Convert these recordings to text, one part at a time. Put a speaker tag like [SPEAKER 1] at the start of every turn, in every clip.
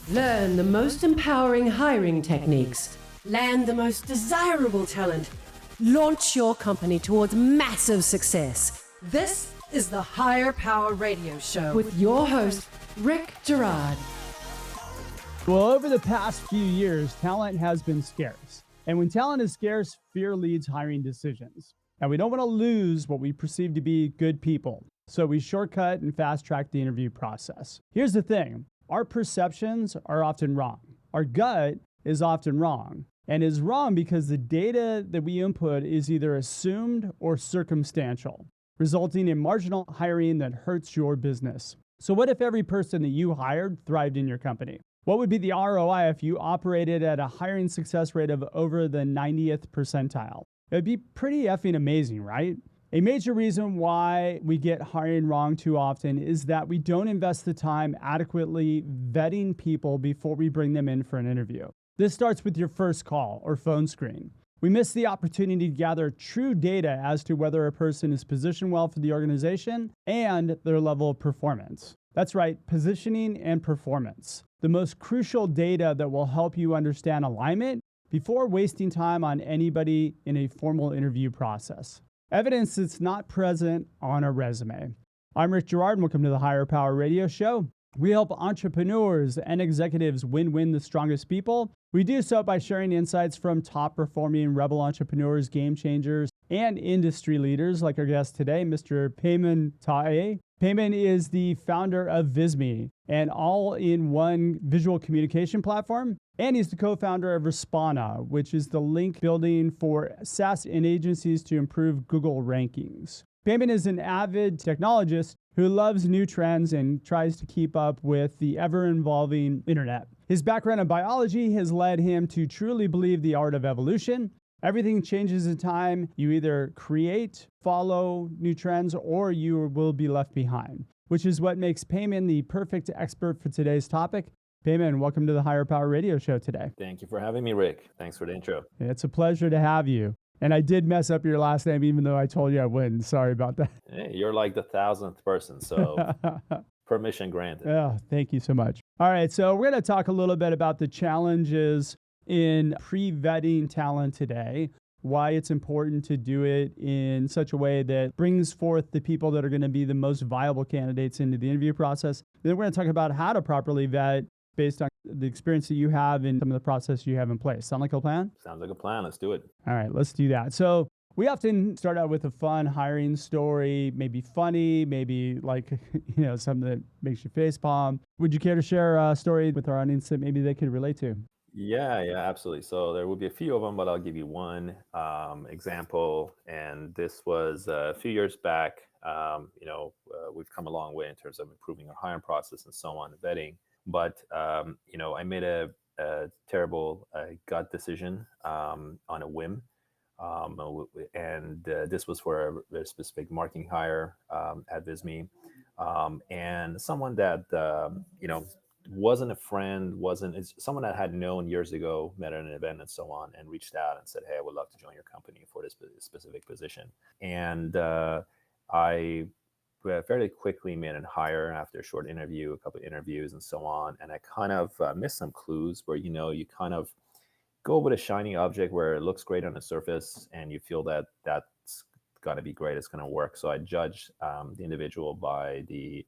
[SPEAKER 1] Learn the most empowering hiring techniques. Land the most desirable talent. Launch your company towards massive success. This is the Higher Power Radio Show with your host, Rick Gerard.
[SPEAKER 2] Well, over the past few years, talent has been scarce. And when talent is scarce, fear leads hiring decisions. And we don't want to lose what we perceive to be good people. So we shortcut and fast track the interview process. Here's the thing. Our perceptions are often wrong. Our gut is often wrong. And is wrong because the data that we input is either assumed or circumstantial, resulting in marginal hiring that hurts your business. So what if every person that you hired thrived in your company? What would be the ROI if you operated at a hiring success rate of over the 90th percentile? It would be pretty effing amazing, right? A major reason why we get hiring wrong too often is that we don't invest the time adequately vetting people before we bring them in for an interview. This starts with your first call or phone screen. We miss the opportunity to gather true data as to whether a person is positioned well for the organization and their level of performance. That's right, positioning and performance. The most crucial data that will help you understand alignment before wasting time on anybody in a formal interview process. Evidence that's not present on a resume. I'm Rick Gerard, and welcome to the Higher Power Radio Show. We help entrepreneurs and executives win the strongest people. We do so by sharing insights from top-performing rebel entrepreneurs, game changers, and industry leaders like our guest today, Mr. Payman Taei. Payman is the founder of Visme, an all-in-one visual communication platform, and he's the co-founder of Respana, which is the link building for SaaS and agencies to improve Google rankings. Payman is an avid technologist who loves new trends and tries to keep up with the ever-evolving internet. His background in biology has led him to truly believe the art of evolution. Everything changes in time. You either create, follow new trends, or you will be left behind, which is what makes Payman the perfect expert for today's topic. Payman, welcome to the Higher Power Radio Show today.
[SPEAKER 3] Thank you for having me, Rick. Thanks for the intro.
[SPEAKER 2] It's a pleasure to have you. And I did mess up your last name, even though I told you I wouldn't. Sorry about that.
[SPEAKER 3] Hey, you're like the 1,000th person, so permission granted.
[SPEAKER 2] Oh, thank you so much. All right, so we're going to talk a little bit about the challenges in pre-vetting talent today, why it's important to do it in such a way that brings forth the people that are going to be the most viable candidates into the interview process. Then we're going to talk about how to properly vet based on the experience that you have and some of the process you have in place. Sound like a plan?
[SPEAKER 3] Sounds like a plan. Let's do it.
[SPEAKER 2] All right, let's do that. So we often start out with a fun hiring story, maybe funny, maybe like, something that makes you facepalm. Would you care to share a story with our audience that maybe they could relate to?
[SPEAKER 3] Yeah, absolutely. So there will be a few of them, but I'll give you one example. And this was a few years back. We've come a long way in terms of improving our hiring process and so on, vetting. But, I made a terrible gut decision on a whim. This was for a very specific marketing hire at Visme. And someone that, wasn't a friend, it's someone that I had known years ago, met at an event and so on, and reached out and said, hey, I would love to join your company for this specific position. And I fairly quickly made a hire after a short interview, a couple of interviews and so on. And I kind of missed some clues where, you kind of go with a shiny object where it looks great on the surface and you feel that that's going to be great, it's going to work. So I judged the individual by the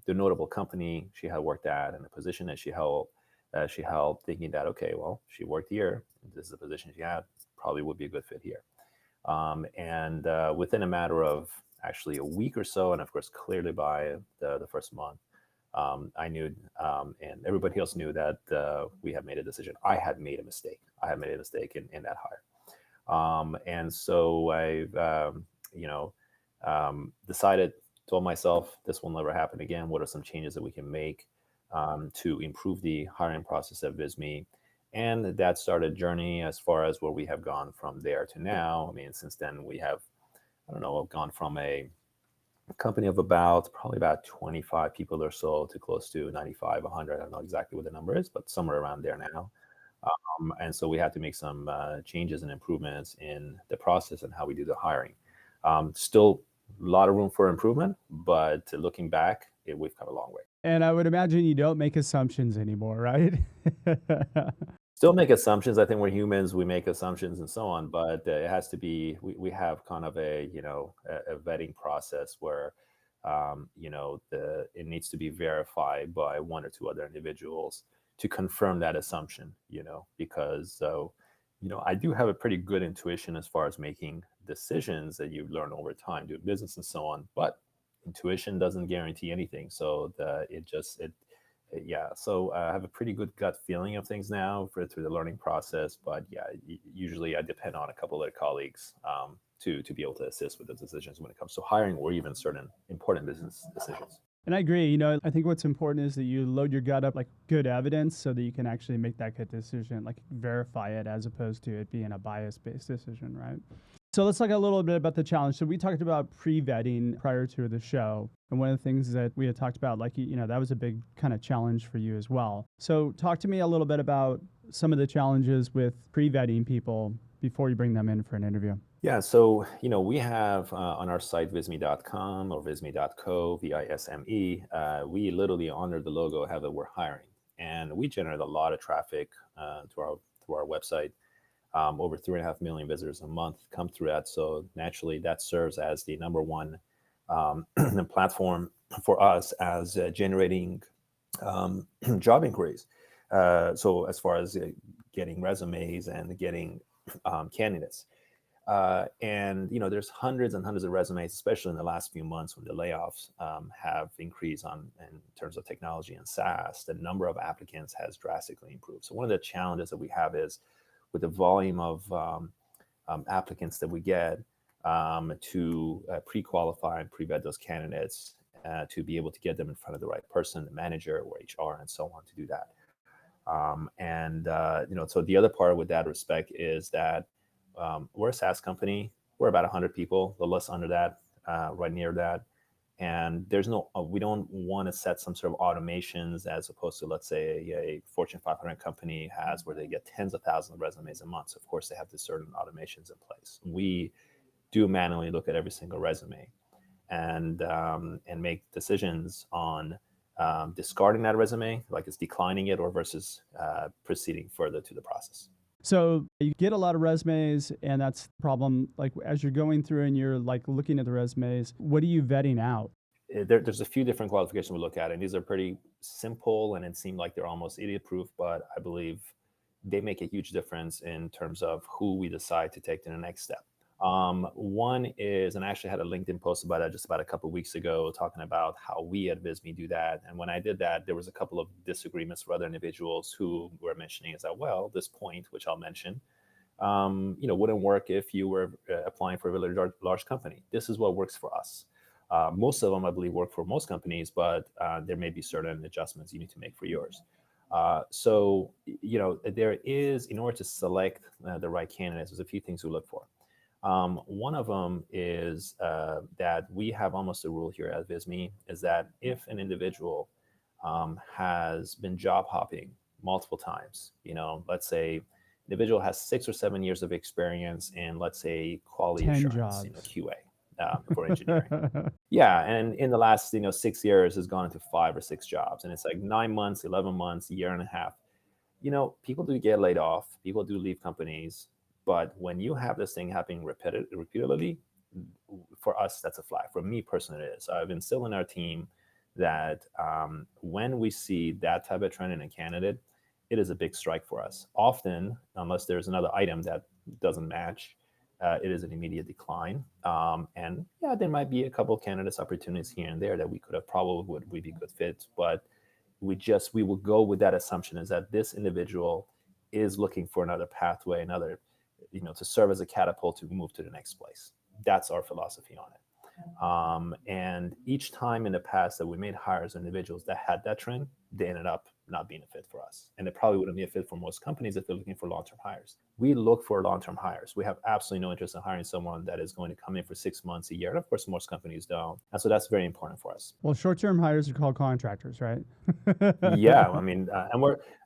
[SPEAKER 3] notable company she had worked at and the position that she held, thinking that, okay, well, she worked here. This is the position she had, probably would be a good fit here. Within a matter of actually a week or so, and of course, clearly by the first month, I knew, and everybody else knew that we had made a decision. I had made a mistake. In that hire. And so I, told myself this will never happen again. What are some changes that we can make to improve the hiring process at Visme? And that started a journey as far as where we have gone from there to now. I mean, since then we have, gone from a company of probably about 25 people or so to close to 95, 100. I don't know exactly what the number is, but somewhere around there now. And so we had to make some changes and improvements in the process and how we do the hiring. Still a lot of room for improvement, but looking back, we've come a long way.
[SPEAKER 2] And I would imagine you don't make assumptions anymore, right?
[SPEAKER 3] Still make assumptions. I think we're humans. We make assumptions and so on, but it has to be. We have kind of a a vetting process where it needs to be verified by one or two other individuals to confirm that assumption. Because I do have a pretty good intuition as far as making decisions that you learn over time, doing business and so on. But intuition doesn't guarantee anything. So yeah. So I have a pretty good gut feeling of things now through the learning process. But yeah, usually I depend on a couple of colleagues to be able to assist with the decisions when it comes to hiring or even certain important business decisions.
[SPEAKER 2] And I agree. I think what's important is that you load your gut up like good evidence so that you can actually make that good decision, like verify it as opposed to it being a bias-based decision, right? So let's talk a little bit about the challenge. So we talked about pre-vetting prior to the show. And one of the things that we had talked about, like, that was a big kind of challenge for you as well. So talk to me a little bit about some of the challenges with pre-vetting people before you bring them in for an interview.
[SPEAKER 3] Yeah, so we have on our site visme.com or visme.co, VISME, we literally under the logo have that we're hiring, and we generate a lot of traffic to our website. Over 3.5 million visitors a month come through that, so naturally that serves as the number one platform for us as generating job inquiries. So as far as getting resumes and getting candidates. And there's hundreds and hundreds of resumes, especially in the last few months when the layoffs have increased in terms of technology and SaaS. The number of applicants has drastically improved. So one of the challenges that we have is with the volume of applicants that we get to pre-qualify and pre-vet those candidates to be able to get them in front of the right person, the manager or HR and so on to do that. So the other part with that respect is that we're a SaaS company. We're about 100 people, a little less under that, right near that. And we don't want to set some sort of automations as opposed to, let's say, a Fortune 500 company has where they get tens of thousands of resumes a month. So of course, they have the certain automations in place. We do manually look at every single resume and make decisions on discarding that resume, like it's declining it, or versus proceeding further to the process.
[SPEAKER 2] So you get a lot of resumes, and that's the problem. Like as you're going through and you're like looking at the resumes, what are you vetting out?
[SPEAKER 3] There's a few different qualifications we look at, and these are pretty simple, and it seemed like they're almost idiot-proof, but I believe they make a huge difference in terms of who we decide to take to the next step. One is, and I actually had a LinkedIn post about that just about a couple of weeks ago, talking about how we at Visme do that. And when I did that, there was a couple of disagreements with other individuals who were mentioning is that, well, this point, which I'll mention, wouldn't work if you were applying for a really large company. This is what works for us. Most of them, I believe, work for most companies, but there may be certain adjustments you need to make for yours. So there is, in order to select the right candidates, there's a few things we look for. One of them is that we have almost a rule here at Visme is that if an individual has been job hopping multiple times, let's say individual has 6 or 7 years of experience in, let's say, quality
[SPEAKER 2] 10
[SPEAKER 3] assurance,
[SPEAKER 2] jobs.
[SPEAKER 3] QA for engineering. Yeah, and in the last 6 years has gone into 5 or 6 jobs, and it's like 9 months, 11 months, a year and a half. People do get laid off, people do leave companies. But when you have this thing happening repeatedly, for us, that's a flag. For me personally, it is. I've instilled in our team that when we see that type of trend in a candidate, it is a big strike for us. Often, unless there's another item that doesn't match, it is an immediate decline. And yeah, there might be a couple of candidates opportunities here and there that we could have probably would be good fits, but we will go with that assumption is that this individual is looking for another pathway, to serve as a catapult to move to the next place. That's our philosophy on it. And each time in the past that we made hires of individuals that had that trend, they ended up not being a fit for us. And it probably wouldn't be a fit for most companies if they're looking for long-term hires. We look for long-term hires. We have absolutely no interest in hiring someone that is going to come in for 6 months, a year. And of course, most companies don't. And so that's very important for us.
[SPEAKER 2] Well, short-term hires are called contractors, right?
[SPEAKER 3] Yeah, I mean,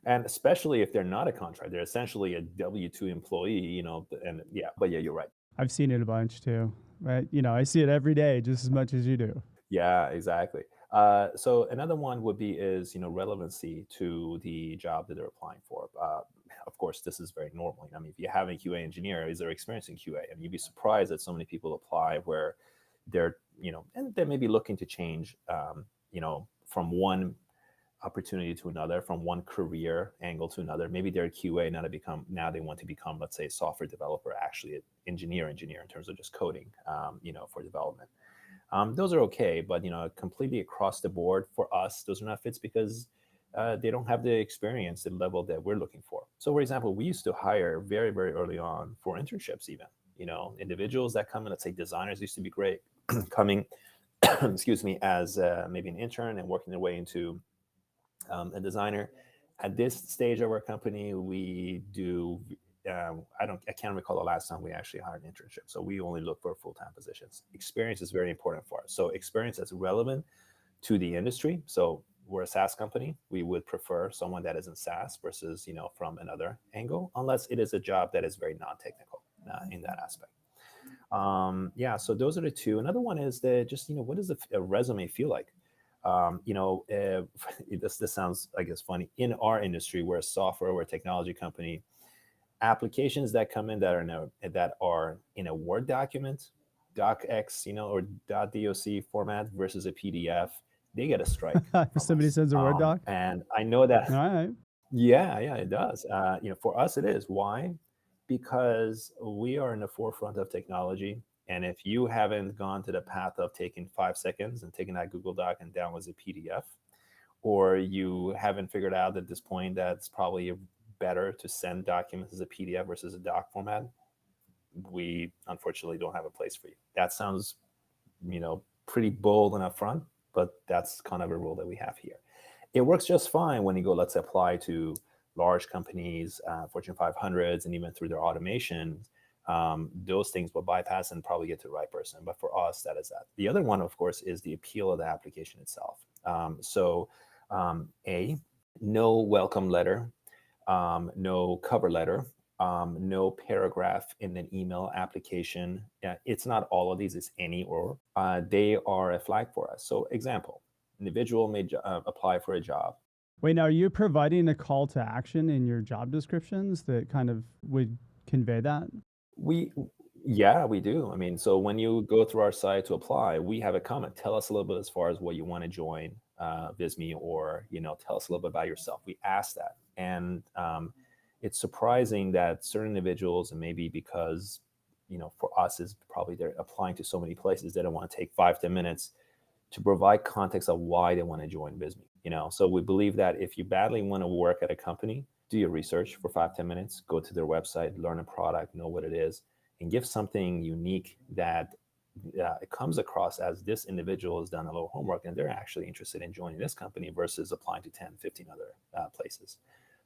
[SPEAKER 3] and especially if they're not a contract, they're essentially a W-2 employee, and yeah, but yeah, you're right.
[SPEAKER 2] I've seen it a bunch too, right? I see it every day just as much as you do.
[SPEAKER 3] Yeah, exactly. So another one would be is relevancy to the job that they're applying for. Of course, this is very normal. I mean, if you have a QA engineer, is there experience in QA? And you'd be surprised that so many people apply where they're and they may be looking to change from one opportunity to another, from one career angle to another. Maybe they're a QA now they want to become, let's say, a software developer, actually an engineer in terms of just coding, for development. Those are okay, but completely across the board for us, those are not fits because they don't have the experience, the level that we're looking for. So, for example, we used to hire very, very early on for internships, even individuals that come in. Let's say designers used to be great, coming, excuse me, as maybe an intern and working their way into a designer. At this stage of our company, we do. I can't recall the last time we actually hired an internship. So we only look for full-time positions. Experience is very important for us. So experience that's relevant to the industry. So we're a SaaS company. We would prefer someone that is in SaaS versus from another angle, unless it is a job that is very non-technical in that aspect. Yeah. So those are the two. Another one is that just what does a resume feel like? This sounds, I guess, funny. In our industry, we're a software, we're a technology company. Applications that come in that are in a Word document, docx, or .doc format versus a PDF, they get a strike.
[SPEAKER 2] If somebody sends a Word doc,
[SPEAKER 3] and I know that.
[SPEAKER 2] all right.
[SPEAKER 3] Yeah, it does. For us, it is. Why? Because we are in the forefront of technology. And if you haven't gone to the path of taking 5 seconds and taking that Google Doc and download as a PDF, or you haven't figured out at this point that it's probably better to send documents as a PDF versus a doc format, we unfortunately don't have a place for you. That sounds, pretty bold and upfront, but that's kind of a rule that we have here. It works just fine when you go, let's apply to large companies, Fortune 500s, and even through their automation. Those things will bypass and probably get to the right person. But for us, that is that. The other one, of course, is the appeal of the application itself. No welcome letter, no cover letter, no paragraph in an email application. It's not all of these, it's any or. They are a flag for us. So example, individual may apply for a job.
[SPEAKER 2] Wait, now are you providing a call to action in your job descriptions that kind of would convey that?
[SPEAKER 3] We do. I mean, so when you go through our site to apply, we have a comment. Tell us a little bit as far as what you want to join Visme, or tell us a little bit about yourself. We ask that, and it's surprising that certain individuals, and maybe because for us is probably they're applying to so many places, they don't want to take 5-10 minutes to provide context of why they want to join Visme. So we believe that if you badly want to work at a company, do your research for 5-10 minutes, go to their website, learn a product, know what it is, and give something unique that it comes across as this individual has done a little homework and they're actually interested in joining this company versus applying to 10, 15 other places.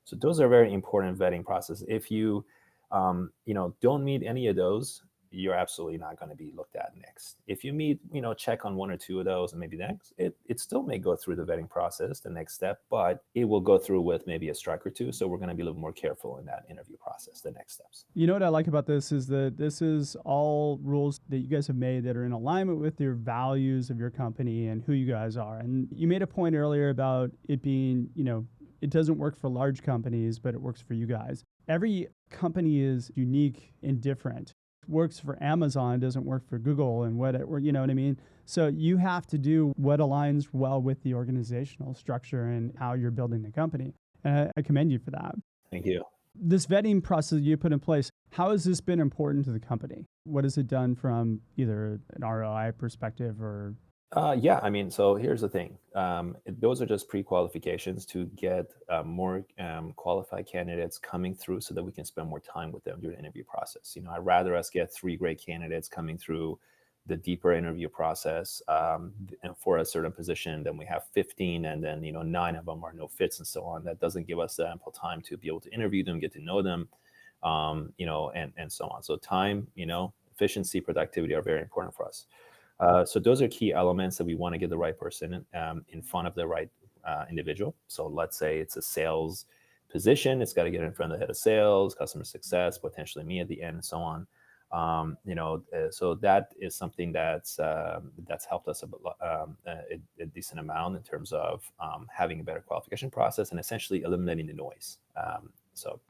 [SPEAKER 3] So those are very important vetting process. If you, don't meet any of those, you're absolutely not going to be looked at next. If you meet, check on 1 or 2 of those, and maybe next, it still may go through the vetting process, the next step, but it will go through with maybe a strike or 2. So we're going to be a little more careful in that interview process, the next steps.
[SPEAKER 2] You know what I like about this is that this is all rules that you guys have made that are in alignment with your values of your company and who you guys are. And you made a point earlier about it being, it doesn't work for large companies, but it works for you guys. Every company is unique and different. Works for Amazon doesn't work for Google, and you know what I mean? So you have to do what aligns well with the organizational structure and how you're building the company. And I commend you for that.
[SPEAKER 3] Thank you.
[SPEAKER 2] This vetting process you put in place, how has this been important to the company? What has it done from either an ROI perspective or?
[SPEAKER 3] I mean, so here's the thing. Those are just pre-qualifications to get more qualified candidates coming through so that we can spend more time with them during the interview process. I'd rather us get 3 great candidates coming through the deeper interview process and for a certain position than we have 15 and then, 9 of them are no fits and so on. That doesn't give us the ample time to be able to interview them, get to know them, and so on. So time, efficiency, productivity are very important for us. So those are key elements that we want to get the right person in front of the right individual. So let's say it's a sales position. It's got to get in front of the head of sales, customer success, potentially me at the end, and so on. So that is something that's helped us a decent amount in terms of having a better qualification process and essentially eliminating the noise.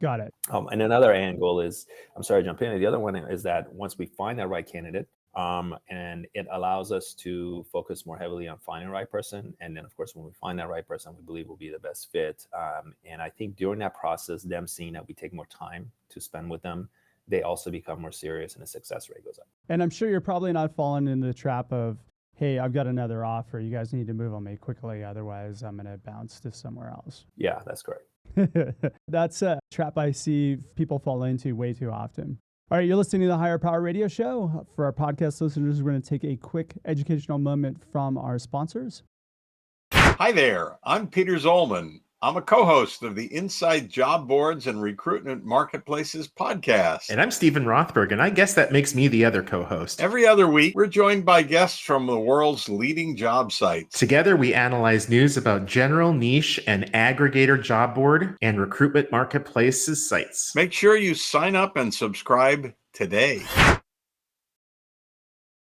[SPEAKER 2] Got it.
[SPEAKER 3] And another angle is, I'm sorry to jump in. The other one is that once we find that right candidate, and it allows us to focus more heavily on finding the right person. And then, of course, when we find that right person, we believe will be the best fit. And I think during that process, them seeing that we take more time to spend with them, they also become more serious and the success rate goes up.
[SPEAKER 2] And I'm sure you're probably not falling into the trap of, hey, I've got another offer. You guys need to move on me quickly. Otherwise, I'm going to bounce to somewhere else.
[SPEAKER 3] Yeah, that's correct.
[SPEAKER 2] That's a trap I see people fall into way too often. All right, you're listening to the Higher Power Radio Show. For our podcast listeners, we're going to take a quick educational moment from our sponsors.
[SPEAKER 4] Hi there, I'm Peter Zollman. I'm a co-host of the Inside Job Boards and Recruitment Marketplaces podcast.
[SPEAKER 5] And I'm Stephen Rothberg, and I guess that makes me the other co-host.
[SPEAKER 4] Every other week, we're joined by guests from the world's leading job sites.
[SPEAKER 5] Together, we analyze news about general, niche, and aggregator job board and recruitment marketplaces sites.
[SPEAKER 4] Make sure you sign up and subscribe today.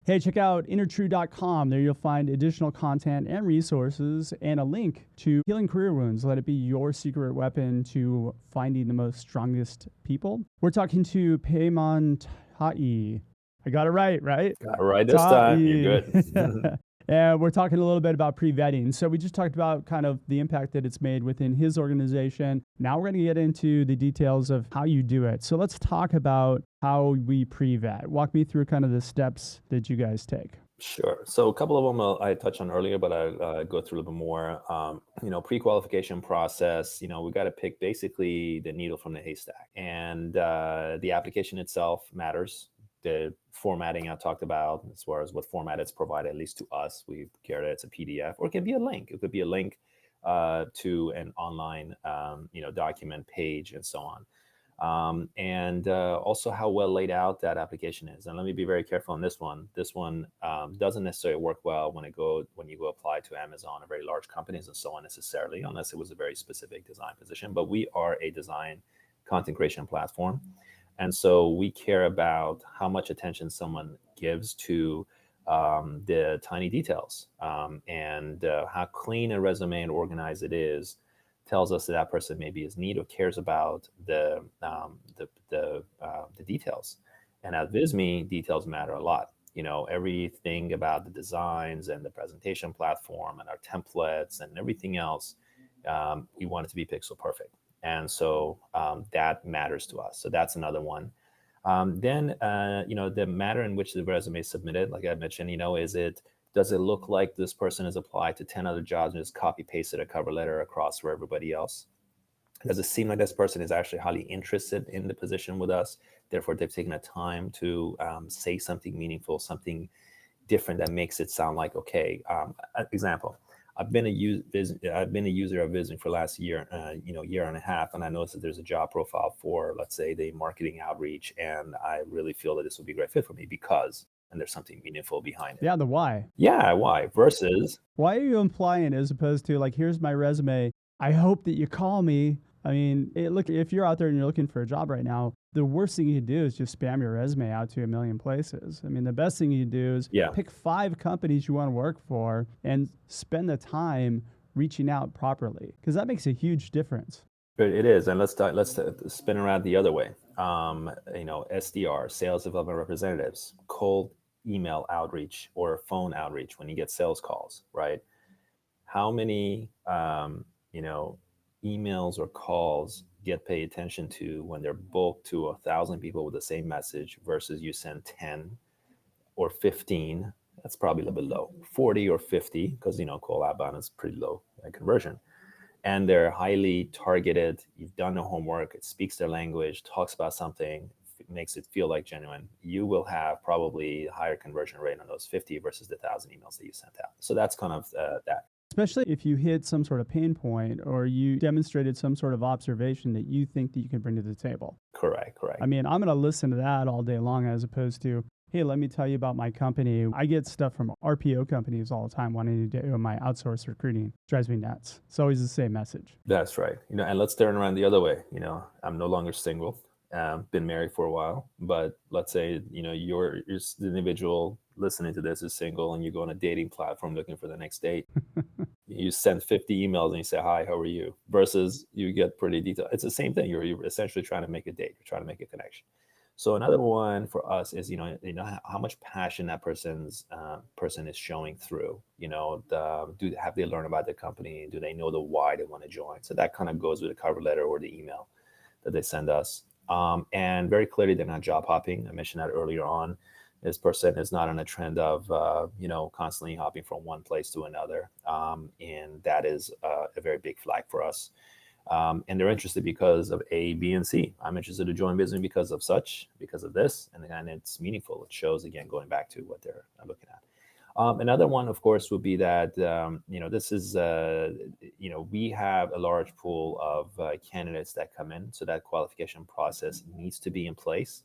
[SPEAKER 2] Hey, check out innertrue.com. There you'll find additional content and resources and a link to healing career wounds. Let it be your secret weapon to finding the most strongest people. We're talking to Payman Taei. I got it right?
[SPEAKER 3] Got it right this time. You're good.
[SPEAKER 2] And we're talking a little bit about pre-vetting. So we just talked about kind of the impact that it's made within his organization. Now we're going to get into the details of how you do it. So let's talk about how we pre-vet. Walk me through kind of the steps that you guys take.
[SPEAKER 3] Sure. So a couple of them I touched on earlier, but I'll go through a little bit more. Pre-qualification process, we got to pick basically the needle from the haystack. And the application itself matters. The formatting I talked about, as far as what format it's provided, at least to us, we care that it's a PDF, or it can be a link. It could be a link to an online, document page and so on. And also how well laid out that application is. And let me be very careful on this one. This one doesn't necessarily work well when you go apply to Amazon or very large companies and so on necessarily, unless it was a very specific design position. But we are a design content creation platform. And so we care about how much attention someone gives to the tiny details, and how clean a resume and organized it is tells us that person maybe is neat or cares about the details. And at Visme, details matter a lot. Everything about the designs and the presentation platform and our templates and everything else, we want it to be pixel perfect. And so that matters to us. So that's another one. Then, the matter in which the resume is submitted, like I mentioned, does it look like this person has applied to 10 other jobs and just copy pasted a cover letter across for everybody else? Does it seem like this person is actually highly interested in the position with us? Therefore, they've taken the time to say something meaningful, something different that makes it sound like, okay, example. I've been a user of Visme for the last year and a half, and I noticed that there's a job profile for, let's say, the marketing outreach, and I really feel that this would be a great fit for me because, and there's something meaningful behind it.
[SPEAKER 2] Yeah, the why.
[SPEAKER 3] Yeah, why versus.
[SPEAKER 2] Why are you implying as opposed to like, here's my resume. I hope that you call me. I mean, look, if you're out there and you're looking for a job right now, the worst thing you can do is just spam your resume out to a million places. I mean, the best thing you can do is pick 5 companies you want to work for and spend the time reaching out properly, because that makes a huge difference.
[SPEAKER 3] It is. And let's spin around the other way. SDR, sales development representatives, cold email outreach or phone outreach when you get sales calls, right? How many, emails or calls get paid attention to when they're bulked to 1,000 people with the same message versus you send 10 or 15? That's probably a little bit low. 40 or 50, because call outbound is pretty low conversion, and they're highly targeted. You've done the homework. It speaks their language, talks about something, makes it feel like genuine. You will have probably a higher conversion rate on those 50 versus the 1,000 emails that you sent out. So that's kind of that.
[SPEAKER 2] Especially if you hit some sort of pain point or you demonstrated some sort of observation that you think that you can bring to the table.
[SPEAKER 3] Correct.
[SPEAKER 2] I mean, I'm going to listen to that all day long as opposed to, hey, let me tell you about my company. I get stuff from RPO companies all the time wanting to do my outsourced recruiting. It drives me nuts. It's always the same message.
[SPEAKER 3] That's right. And let's turn around the other way. I'm no longer single. been married for a while, but let's say, you're the individual listening to this is single and you go on a dating platform looking for the next date. You send 50 emails and you say, hi, how are you? Versus you get pretty detailed. It's the same thing. You're essentially trying to make a date. You're trying to make a connection. So another one for us is, how much passion that person is showing through. Have they learned about the company? Do they know the why they want to join? So that kind of goes with the cover letter or the email that they send us. And very clearly, they're not job hopping. I mentioned that earlier on. This person is not on a trend of, constantly hopping from one place to another. And that is a very big flag for us. And they're interested because of A, B, and C. I'm interested to join Visme because of this, and it's meaningful. It shows, again, going back to what they're looking at. Another one, of course, would be that, this is, we have a large pool of candidates that come in. So that qualification process needs to be in place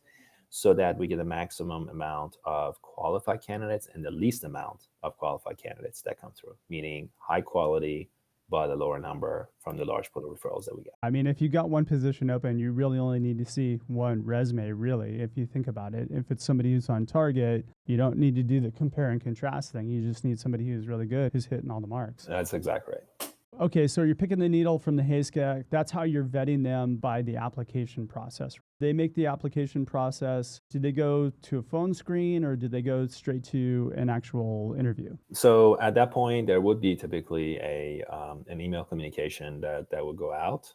[SPEAKER 3] so that we get the maximum amount of qualified candidates and the least amount of qualified candidates that come through, meaning high quality, but a lower number from the large pool of referrals that we get.
[SPEAKER 2] I mean, if you got one position open, you really only need to see one resume, really, if you think about it. If it's somebody who's on target, you don't need to do the compare and contrast thing. You just need somebody who's really good, who's hitting all the marks.
[SPEAKER 3] That's exactly right.
[SPEAKER 2] Okay, so you're picking the needle from the haystack. That's how you're vetting them by the application process. They make the application process. Do they go to a phone screen or do they go straight to an actual interview?
[SPEAKER 3] So at that point, there would be typically an email communication that would go out.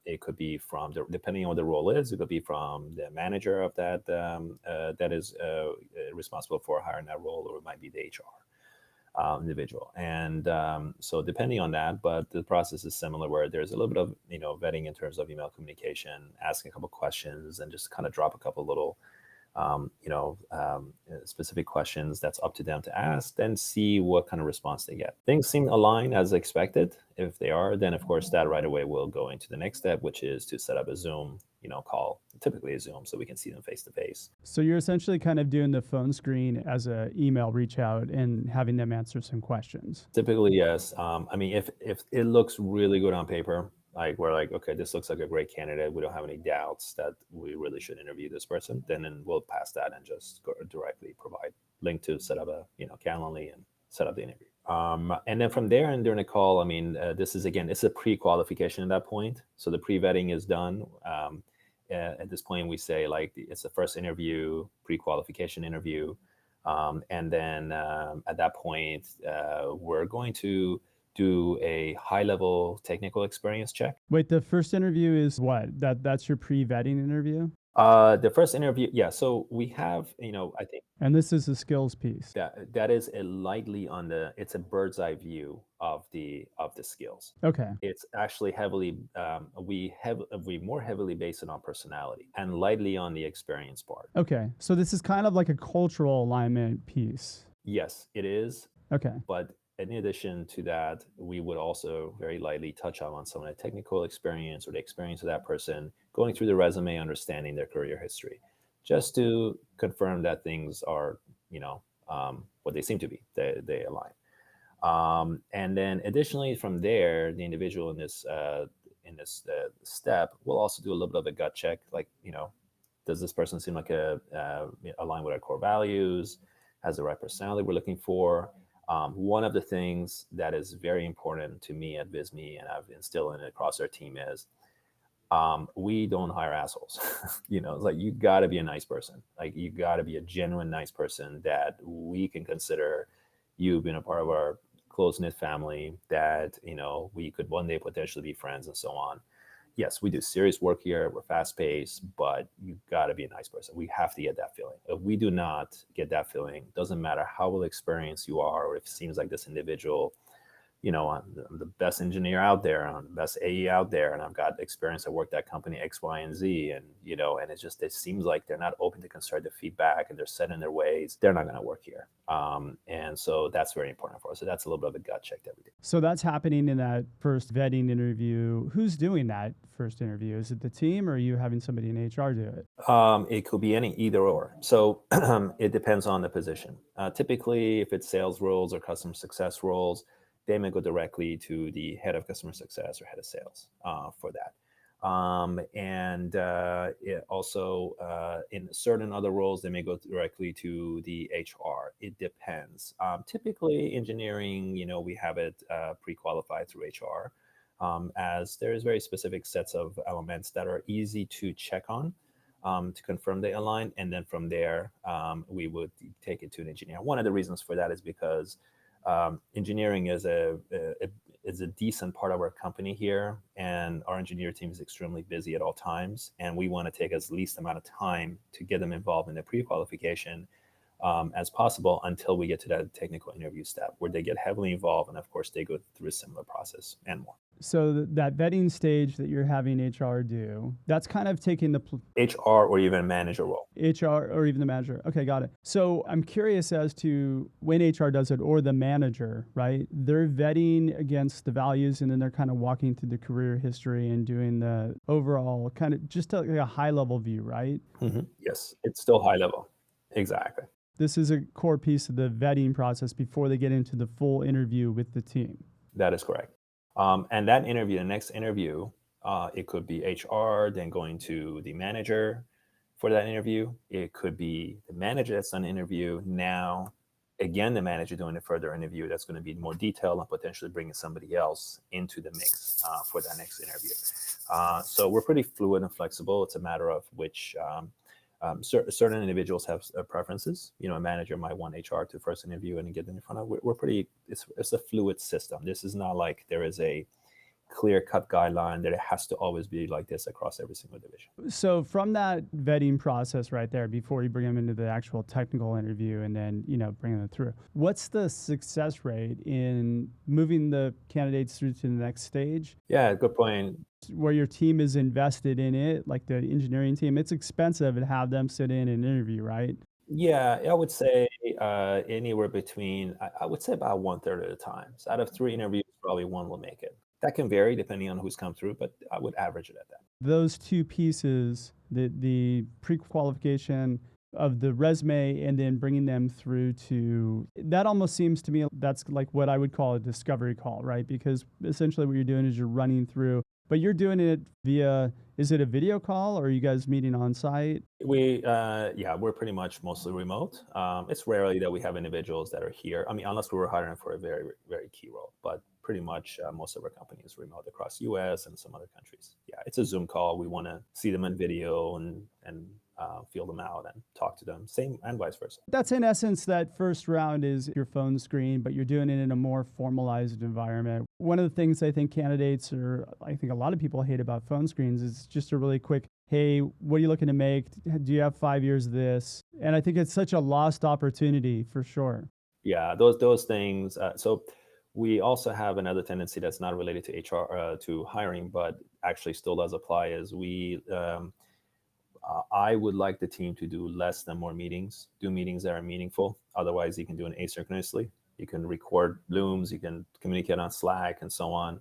[SPEAKER 3] It could be from, depending on what the role is, it could be from the manager of that is responsible for hiring that role, or it might be the HR. Individual. And so depending on that, but the process is similar where there's a little bit of, vetting in terms of email communication, asking a couple questions and just kind of drop a couple little, specific questions that's up to them to ask, then see what kind of response they get. Things seem aligned as expected. If they are, then of course that right away will go into the next step, which is to set up a Zoom call, typically a Zoom, so we can see them face to face.
[SPEAKER 2] So you're essentially kind of doing the phone screen as a email reach out and having them answer some questions.
[SPEAKER 3] Typically, yes. If it looks really good on paper, like we're like, okay, this looks like a great candidate, we don't have any doubts that we really should interview this person, then we'll pass that and just go directly provide link to set up a Calendly and set up the interview. And then from there and during the call, this is, again, it's a pre-qualification at that point. So the pre-vetting is done. At this point, we say it's the first interview, pre-qualification interview. And then at that point, we're going to do a high-level technical experience check.
[SPEAKER 2] Wait, the first interview is what? That's your pre-vetting interview?
[SPEAKER 3] The first interview, yeah. So we have, I think.
[SPEAKER 2] And this is a skills piece.
[SPEAKER 3] That is it's a bird's eye view of the skills.
[SPEAKER 2] Okay.
[SPEAKER 3] It's actually heavily, we more heavily based it on personality and lightly on the experience part.
[SPEAKER 2] Okay. So this is kind of like a cultural alignment piece.
[SPEAKER 3] Yes, it is.
[SPEAKER 2] Okay.
[SPEAKER 3] But in addition to that, we would also very lightly touch on some of the technical experience or the experience of that person, going through the resume, understanding their career history, just to confirm that things are, what they seem to be. They align. And then additionally, from there, the individual in this step will also do a little bit of a gut check, does this person seem like align with our core values, has the right personality we're looking for? One of the things that is very important to me at Visme, and I've instilled it across our team, is we don't hire assholes. It's like, you got to be a nice person. Like, you got to be a genuine nice person that we can consider you being a part of our close-knit family, that we could one day potentially be friends and so on. Yes, we do serious work here. We're fast-paced, but you got to be a nice person. We have to get that feeling. If we do not get that feeling, doesn't matter how well experienced you are, or if it seems like this individual, I'm the best engineer out there, I'm the best AE out there, and I've got experience. I worked at company X, Y, and Z, and and it seems like they're not open to constructive feedback and they're set in their ways. They're not going to work here, and so that's very important for us. So that's a little bit of a gut check that we do.
[SPEAKER 2] So that's happening in that first vetting interview. Who's doing that first interview? Is it the team, or are you having somebody in HR do it?
[SPEAKER 3] It could be either or. So it depends on the position. Typically, if it's sales roles or customer success roles, they may go directly to the head of customer success or head of sales for that. It also, in certain other roles, they may go directly to the HR. It depends. Typically, engineering, we have it pre-qualified through HR, as there's very specific sets of elements that are easy to check on, to confirm they align, and then from there, we would take it to an engineer. One of the reasons for that is because engineering is a decent part of our company here, and our engineer team is extremely busy at all times, and we want to take as least amount of time to get them involved in the pre-qualification as possible until we get to that technical interview step where they get heavily involved, and of course they go through a similar process and more.
[SPEAKER 2] So that vetting stage that you're having HR do, that's kind of taking the
[SPEAKER 3] HR or even manager role.
[SPEAKER 2] HR or even the manager. Okay, got it. So I'm curious as to when HR does it, or the manager, right? They're vetting against the values, and then they're kind of walking through the career history and doing the overall kind of just a high level view, right?
[SPEAKER 3] Mm-hmm. Yes, it's still high level. Exactly.
[SPEAKER 2] This is a core piece of the vetting process before they get into the full interview with the team.
[SPEAKER 3] That is correct. And that interview, the next interview, it could be HR, then going to the manager for that interview. It could be the manager that's done the interview. Now, again, the manager doing a further interview that's going to be more detailed and potentially bringing somebody else into the mix for that next interview. So we're pretty fluid and flexible. It's a matter of which certain individuals have preferences. A manager might want HR to first interview and get them in front of. We're pretty. It's a fluid system. This is not like there is a clear-cut guideline that it has to always be like this across every single division.
[SPEAKER 2] So from that vetting process right there, before you bring them into the actual technical interview and then, bringing them through, what's the success rate in moving the candidates through to the next stage?
[SPEAKER 3] Yeah, good point.
[SPEAKER 2] Where your team is invested in it, like the engineering team, it's expensive to have them sit in an interview, right?
[SPEAKER 3] Yeah, I would say anywhere between, I would say about 1/3 of the time. So out of 3 interviews, probably 1 will make it. That can vary depending on who's come through, but I would average it at that.
[SPEAKER 2] Those two pieces, the pre-qualification of the resume and then bringing them through to, that almost seems to me that's like what I would call a discovery call, right? Because essentially what you're doing is you're running through, but you're doing it via, is it a video call or are you guys meeting on site?
[SPEAKER 3] We're pretty much mostly remote. It's rarely that we have individuals that are here. I mean, unless we were hiring for a very, very key role, but pretty much most of our company is remote across US and some other countries. Yeah, it's a Zoom call. We want to see them on video and feel them out and talk to them. Same and vice versa.
[SPEAKER 2] That's in essence, that first round is your phone screen, but you're doing it in a more formalized environment. One of the things I think candidates, or I think a lot of people hate about phone screens, is just a really quick, hey, what are you looking to make? Do you have 5 years of this? And I think it's such a lost opportunity for sure.
[SPEAKER 3] Yeah, those things. So we also have another tendency that's not related to HR, to hiring, but actually still does apply, is I would like the team to do less than more meetings, do meetings that are meaningful. Otherwise, you can do it asynchronously. You can record Looms, you can communicate on Slack and so on.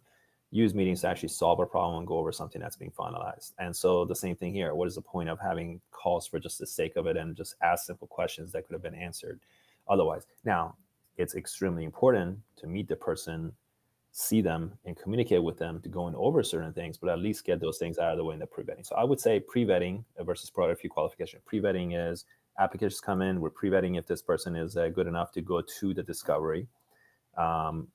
[SPEAKER 3] Use meetings to actually solve a problem and go over something that's being finalized. And so the same thing here. What is the point of having calls for just the sake of it and just ask simple questions that could have been answered otherwise? Now, it's extremely important to meet the person, see them, and communicate with them to go in over certain things, but at least get those things out of the way in the pre-vetting. So I would say pre-vetting versus product qualification. Pre-vetting is applications come in, we're pre-vetting if this person is good enough to go to the discovery. And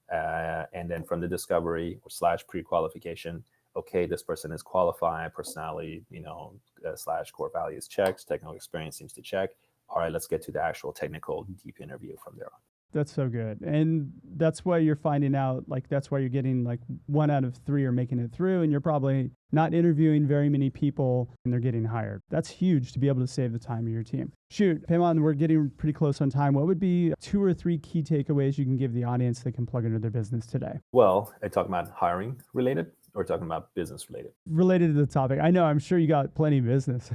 [SPEAKER 3] then from the discovery / pre-qualification, okay, this person is qualified, personality, / core values checks, technical experience seems to check. All right, let's get to the actual technical deep interview from there on.
[SPEAKER 2] That's so good. And that's why you're finding out, like, that's why you're getting like 1 out of 3 are making it through, and you're probably not interviewing very many people and they're getting hired. That's huge to be able to save the time of your team. Shoot, Payman, we're getting pretty close on time. What would be 2 or 3 key takeaways you can give the audience that can plug into their business today?
[SPEAKER 3] Well, I talk about hiring related or talking about business related?
[SPEAKER 2] Related to the topic. I know, I'm sure you got plenty of business.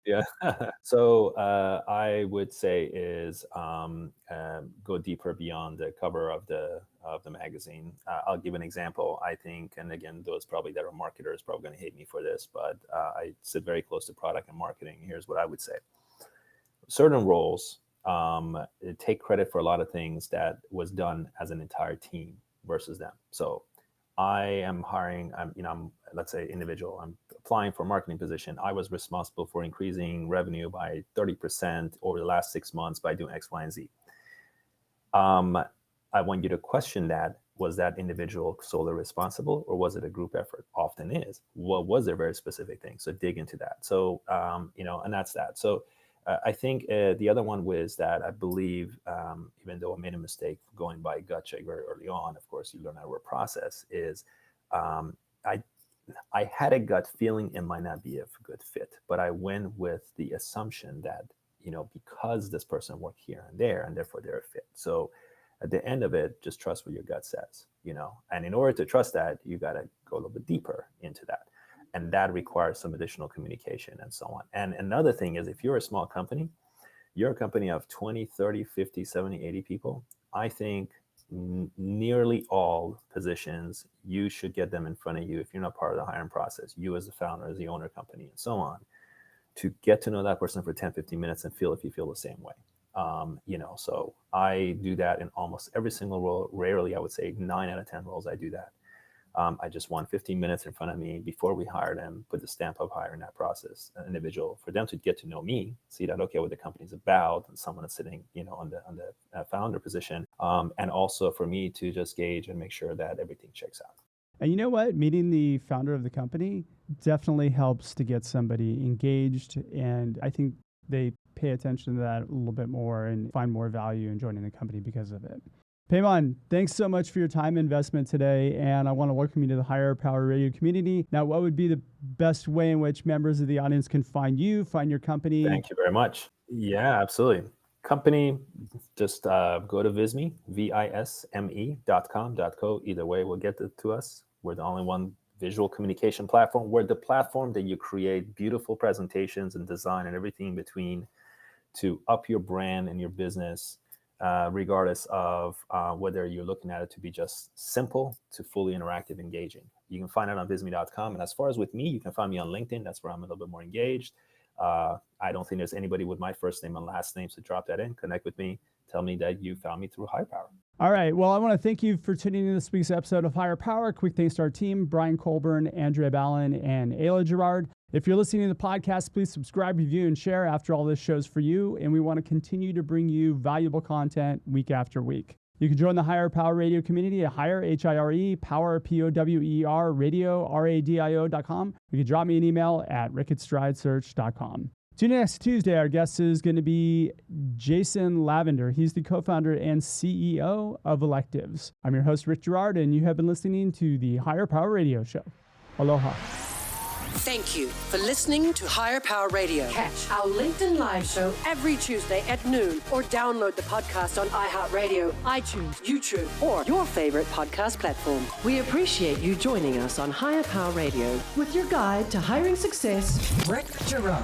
[SPEAKER 3] Yeah. So I would say is go deeper beyond the cover of the magazine. I'll give an example. I think, and again, those probably that are marketers probably going to hate me for this, but I sit very close to product and marketing. Here's what I would say: certain roles take credit for a lot of things that was done as an entire team versus them. So I am hiring, let's say individual, I'm applying for a marketing position. I was responsible for increasing revenue by 30% over the last 6 months by doing X, Y, and Z. I want you to question that. Was that individual solely responsible, or was it a group effort? Often is. What was their very specific thing? So dig into that. So, and that's that. So I think the other one was that I believe, even though I made a mistake going by gut check very early on, of course, you learn how to process, is I had a gut feeling it might not be a good fit, but I went with the assumption that, because this person worked here and there, and therefore they're a fit. So at the end of it, just trust what your gut says, and in order to trust that, you got to go a little bit deeper into that. And that requires some additional communication and so on. And another thing is, if you're a small company, you're a company of 20, 30, 50, 70, 80 people, I think nearly all positions, you should get them in front of you if you're not part of the hiring process, you as the founder, as the owner company, and so on, to get to know that person for 10, 15 minutes and feel if you feel the same way. So I do that in almost every single role. Rarely, I would say 9 out of 10 roles, I do that. I just want 15 minutes in front of me before we hire them, put the stamp of hiring that process, an individual, for them to get to know me, see that, okay, what the company's about, and someone is sitting, on the founder position, and also for me to just gauge and make sure that everything checks out.
[SPEAKER 2] And you know what? Meeting the founder of the company definitely helps to get somebody engaged, and I think they pay attention to that a little bit more and find more value in joining the company because of it. Payman, thanks so much for your time investment today, and I want to welcome you to the Higher Power Radio community. Now, what would be the best way in which members of the audience can find you, find your company?
[SPEAKER 3] Thank you very much. Yeah, absolutely. Company, just go to Visme, visme.com.co. Either way will get it to us. We're the only one visual communication platform. We're the platform that you create beautiful presentations and design and everything in between to up your brand and your business, regardless of whether you're looking at it to be just simple to fully interactive, engaging. You can find it on visme.com. And as far as with me, you can find me on LinkedIn. That's where I'm a little bit more engaged. I don't think there's anybody with my first name and last name, so drop that in, connect with me, tell me that you found me through Higher Power.
[SPEAKER 2] All right. Well, I want to thank you for tuning in this week's episode of Higher Power. Quick thanks to our team, Brian Colburn, Andrea Ballin, and Ayla Gerard. If you're listening to the podcast, please subscribe, review, and share. After all, this show's for you, and we want to continue to bring you valuable content week after week. You can join the Higher Power Radio community at Higher, H-I-R-E, Power, P-O-W-E-R, Radio, R-A-D-I-O.com. You can drop me an email at rickatstridesearch.com. Tune in next Tuesday. Our guest is going to be Jason Lavender. He's the co-founder and CEO of Electives. I'm your host, Rick Gerard, and you have been listening to the Higher Power Radio Show. Aloha.
[SPEAKER 1] Thank you for listening to Higher Power Radio. Catch our LinkedIn Live show every Tuesday at noon, or download the podcast on iHeartRadio, iTunes, YouTube, or your favorite podcast platform. We appreciate you joining us on Higher Power Radio with your guide to hiring success, Rick Gerard.